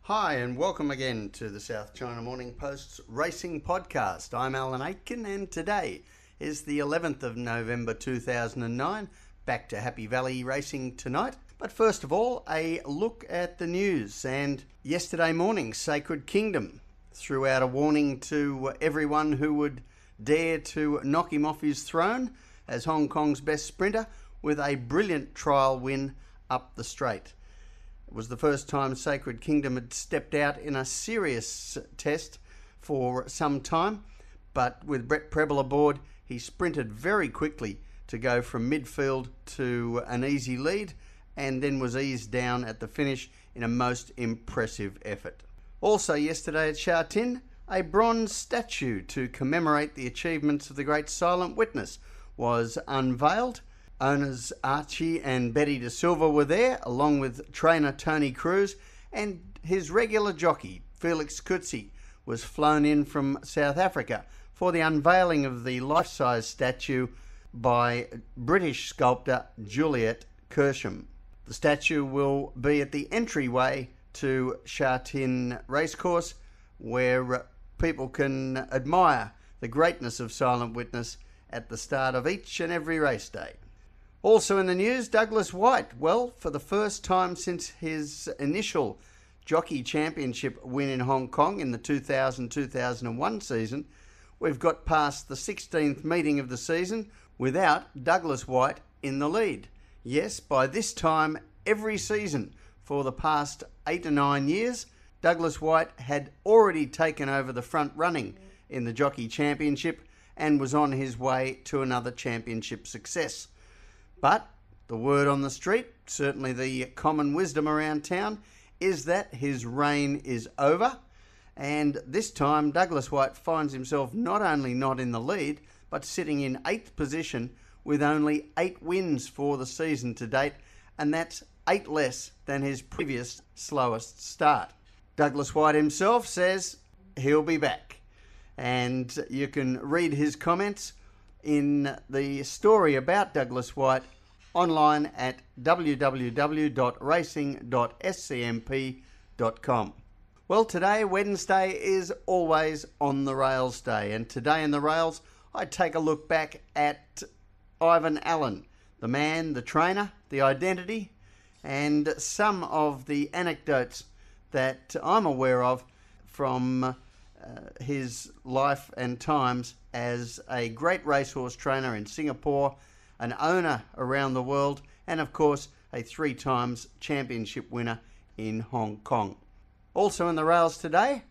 Hi and welcome again to the South China Morning Post's Racing Podcast. I'm Aitken and today is the 11th of November 2009. Back to Happy Valley Racing tonight. But first of all, a look at the news. And yesterday morning, Sacred Kingdom threw out a warning to everyone who would dare to knock him off his throne as Hong Kong's best sprinter with a brilliant trial win up the straight. It was the first time Sacred Kingdom had stepped out in a serious test for some time, but with Brett Preble aboard, he sprinted very quickly to go from midfield to an easy lead and then was eased down at the finish in a most impressive effort. Also yesterday at Sha Tin, a bronze statue to commemorate the achievements of the great silent witness was unveiled. Owners Archie and Betty De Silva were there, along with trainer Tony Cruz, and his regular jockey, Felix Kutsi, was flown in from South Africa for the unveiling of the life-size statue by British sculptor Juliet Kersham. The statue will be at the entryway to Sha Tin Racecourse, where people can admire the greatness of Silent Witness at the start of each and every race day. Also in the news, Douglas Whyte. Well, for the first time since his initial Jockey Championship win in Hong Kong in the 2000-2001 season, we've got past the 16th meeting of the season without Douglas Whyte in the lead. Yes, by this time every season for the past 8 or 9 years, Douglas Whyte had already taken over the front running in the Jockey Championship and was on his way to another championship success. But the word on the street, certainly the common wisdom around town, is that his reign is over. And this time, Douglas Whyte finds himself not only not in the lead, but sitting in 8th position with only 8 wins for the season to date. And that's 8 less than his previous slowest start. Douglas Whyte himself says he'll be back. And you can read his comments in the story about Douglas Whyte online at www.racing.scmp.com. Well, today, Wednesday, is always on the rails day, and today in the rails, I take a look back at Ivan Allen, the man, the trainer, the identity, and some of the anecdotes that I'm aware of from his life and times as a great racehorse trainer in Singapore, an owner around the world, and of course a 3 times championship winner in Hong Kong. Also in the rails today,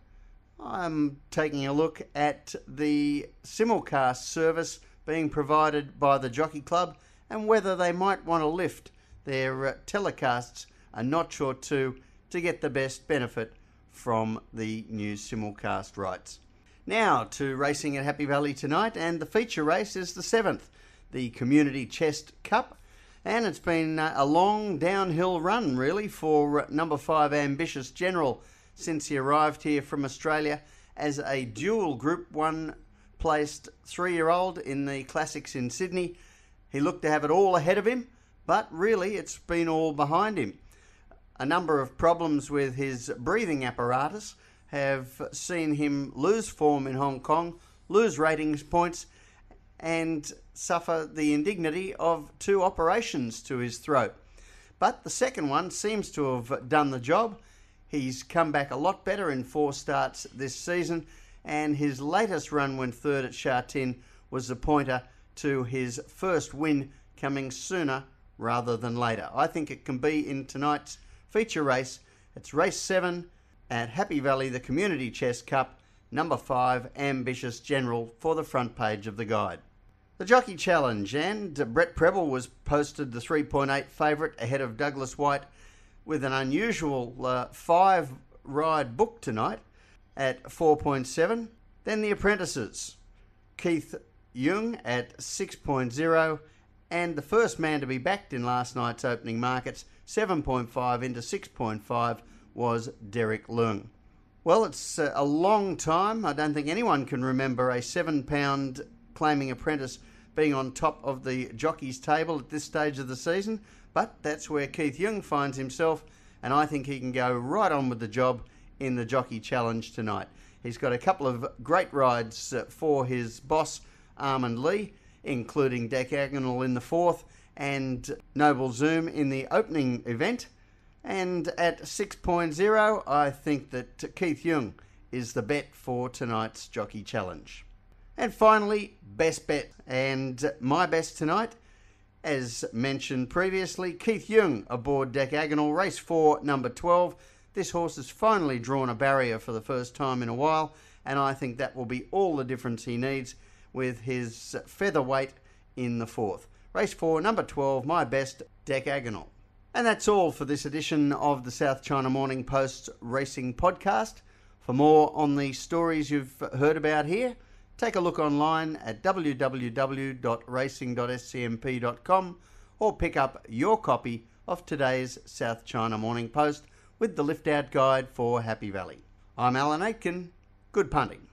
I'm taking a look at the simulcast service being provided by the Jockey Club and whether they might want to lift their telecasts a notch or two to get the best benefit from the new simulcast rights. Now to racing at Happy Valley tonight, and the feature race is the 7th, the Community Chest Cup, and it's been a long downhill run really for number 5 Ambitious General since he arrived here from Australia as a dual Group 1 placed 3-year-old in the Classics in Sydney. He looked to have it all ahead of him, but really it's been all behind him. A number of problems with his breathing apparatus have seen him lose form in Hong Kong, lose ratings points, and suffer the indignity of 2 operations to his throat. But the second one seems to have done the job. He's come back a lot better in 4 starts this season, and his latest run when 3rd at Sha Tin was the pointer to his first win coming sooner rather than later. I think it can be in tonight's feature race. It's race 7 at Happy Valley, the Community Chest Cup, number 5 Ambitious General for the front page of the guide. The Jockey Challenge, and Brett Preble was posted the 3.8 favourite ahead of Douglas Whyte with an unusual 5-ride book tonight at 4.7. Then the apprentices, Keith Yeung at 6.0, and the first man to be backed in last night's opening markets, 7.5 into 6.5, was Derek Leung. Well, it's a long time. I don't think anyone can remember a 7-pound claiming apprentice being on top of the jockey's table at this stage of the season, but that's where Keith Yeung finds himself, and I think he can go right on with the job in the Jockey Challenge tonight. He's got a couple of great rides for his boss, Armand Lee, including Diagonal in the fourth and Noble Zoom in the opening event. And at 6.0, I think that Keith Young is the bet for tonight's Jockey Challenge. And finally, best bet. And my best tonight, as mentioned previously, Keith Young aboard Diagonal, race 4, number 12. This horse has finally drawn a barrier for the first time in a while, and I think that will be all the difference he needs with his featherweight in the fourth. Race 4, number 12, my best, Diagonal. And that's all for this edition of the South China Morning Post Racing Podcast. For more on the stories you've heard about here, take a look online at www.racing.scmp.com or pick up your copy of today's South China Morning Post with the lift-out guide for Happy Valley. I'm Alan Aitken. Good punting.